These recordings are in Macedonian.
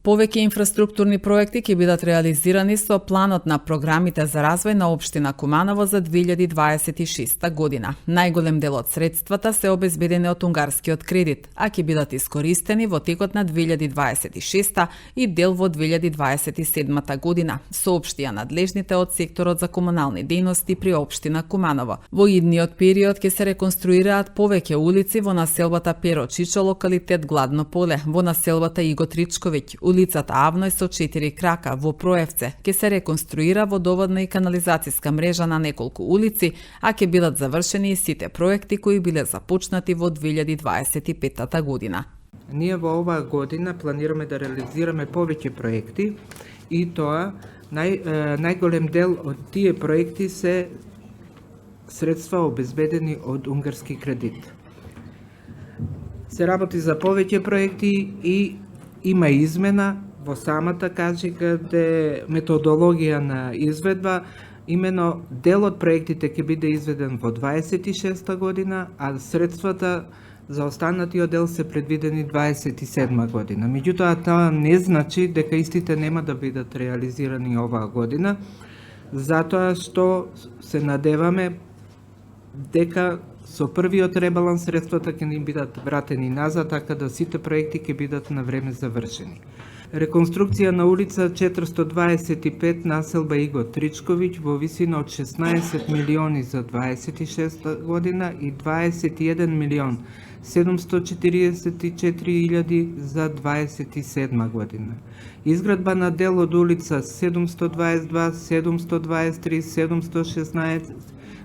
Повеќе инфраструктурни проекти ќе бидат реализирани со планот на програмите за развој на општина Куманово за 2026 година. Најголем дел од средствата се обезбедени од унгарскиот кредит, а ќе бидат искористени во текот на 2026 и дел во 2027 година, соопштија надлежните од секторот за комунални дејности при општина Куманово. Во идниот период ќе се реконструираат повеќе улици во населбата Перо Чичо, локалитет Гладно поле, во населбата Иго Тричковиќ, улицата Авној со 4 крака во Проевце, ќе се реконструира водоводна и канализацијска мрежа на неколку улици, а ќе бидат завршени и сите проекти кои биле започнати во 2025 година. Ние во оваа година планираме да реализираме повеќе проекти и тоа најголем дел од тие проекти се средства обезбедени од унгарски кредит. Се работи за повеќе проекти и има измена во самата каде методологија на изведба. Имено дел од проектите ќе биде изведен во 26 година, а средствата за останатиот дел се предвидени 27 година. Меѓутоа, тоа не значи дека истите нема да бидат реализирани оваа година, затоа што се надеваме дека со првиот ребаланс средствата ќе ни бидат вратени назад, така да сите проекти ќе бидат на време завршени. Реконструкција на улица 425 населба Иго Тричковиќ во висина од 16 милиони за 26 година и 21 милион 744.000 за 27 година. Изградба на дел од улица 722, 723, 716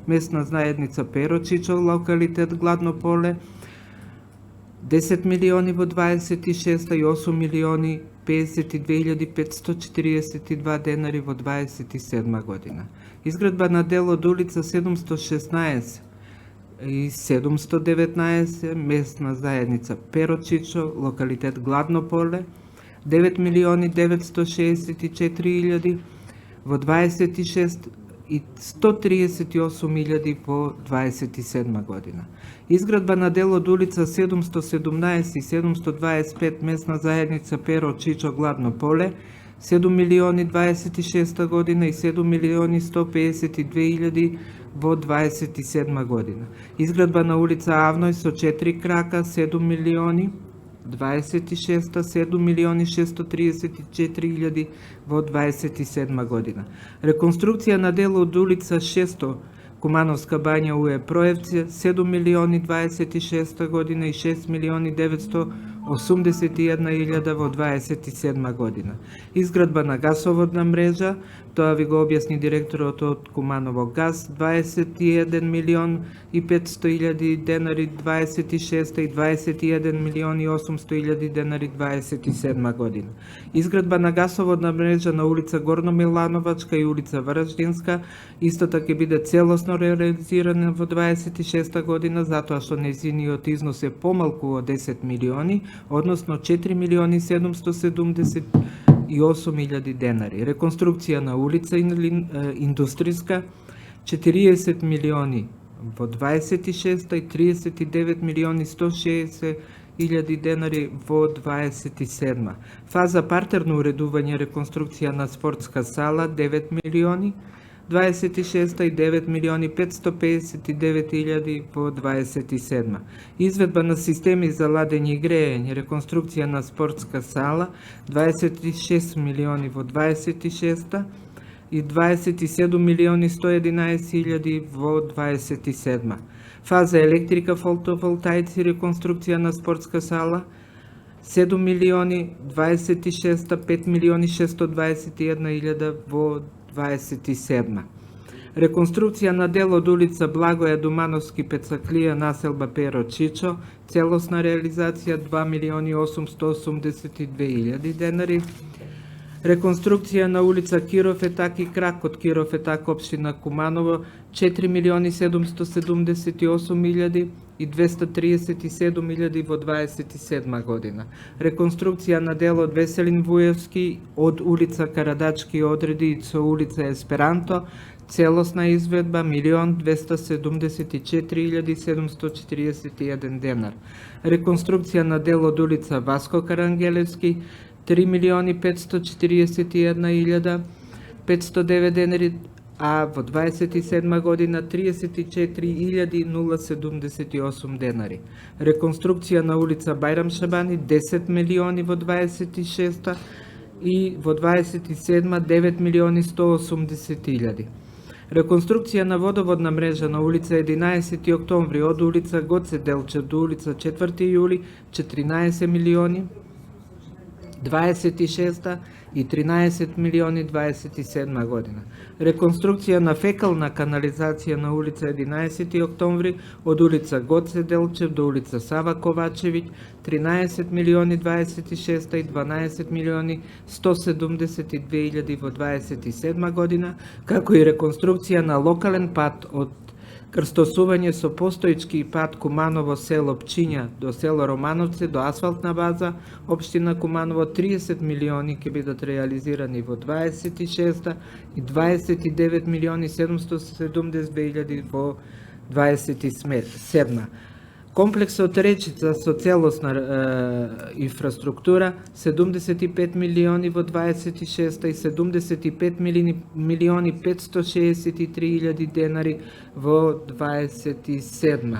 местна заедница Перо Чичо, локалитет Гладно поле, 10 милиони во 26 и 8 милиони 52.542 денари во 27 година. Изградба на дел од улица 716 и 719 местна заедница Перо Чичо, локалитет Гладно поле, 9 милиони 964.000 во 26 и 138.000 во 27 година. Изградба на дел од улица 717 и 725 местна заедница Перо Чичо, Гладно поле, 7 милиони 26 година и 7 милиони 152.000 во 27 година. Изградба на улица Авној со 4 крака, 7 милиони 26, 7 милиони 634.000 во 27 година. Реконструкција на дел од улица 600 Кумановска бања УЕ Проевце, 7 милиони 26 година и 6 милиони 981.000 во 27 година. Изградба на гасоводна мрежа, тоа ви го објасни директорот од Куманово газ, 21 милион и 500.000 денари 26 и 21 милиони 800.000 денари 27 година. Изградба на гасоводна мрежа на улица Горно Милановачка и улица Вараждинска, истата ќе биде целосно реализирана во 26 година, затоа што нејзиниот износ е помалку од 10 милиони, односно 4 милиони 778.000 денари. Реконструкција на улица Индустријска, 40 милиони во 26 и 39 милиони 160.000 денари во 27. Фаза партерно уредување реконструкција на спортска сала, 9 милиони 26 и 9 милиони 559.000 во 27. Изведба на системи за ладење и грејење, реконструкција на спортска сала, 26 милиони во 26 и 27 милиони 111.000 во 27. Фаза електрика, фотоволтаици, реконструкција на спортска сала, 7 милиони 26, 5 милиони 621.000 во 27. Реконструкција на дел од улица Благоја Думановски Пецаклија, населба Перо Чичо, целосна реализација 2 милиони 882.000 денари. Реконструкција на улица Киров Етак и крак од Киров Етак, општина Куманово, 4 милиони 778.000 и 237.000 во 27 година. Реконструкција на дел од Веселин Вуевски од улица Карадачки одреди со улица Есперанто, целосна изведба 1.274.741 денар. Реконструкција на дел од улица Васко Карангелевски, 3.541.509 денари, а во 27 година 34.078 денари. Реконструкција на улица Бајрам Шабани 10 милиони во 26 и во 27 9.180.000. Реконструкција на водоводна мрежа на улица 11 октомври од улица Гоце Делчев до улица 4 јули 14 милиони 26 и 13 милиони 27 година. Реконструкција на фекална канализација на улица 11 октомври од улица Гоце Делчев до улица Сава Ковачевиќ 13 милиони 26 и 12 милиони 172.000 во 27 година, како и реконструкција на локален пат од крстосување со постоечки пат Куманово село Пчиња до село Романовци до асфалтна база општина Куманово 30 милиони ќе бидат реализирани во 26 и 29 милиони 772.000 во 27. Комплексот Речица со целосна инфраструктура 75 милиони во 26 и 75 милиони 563.000 денари во 27.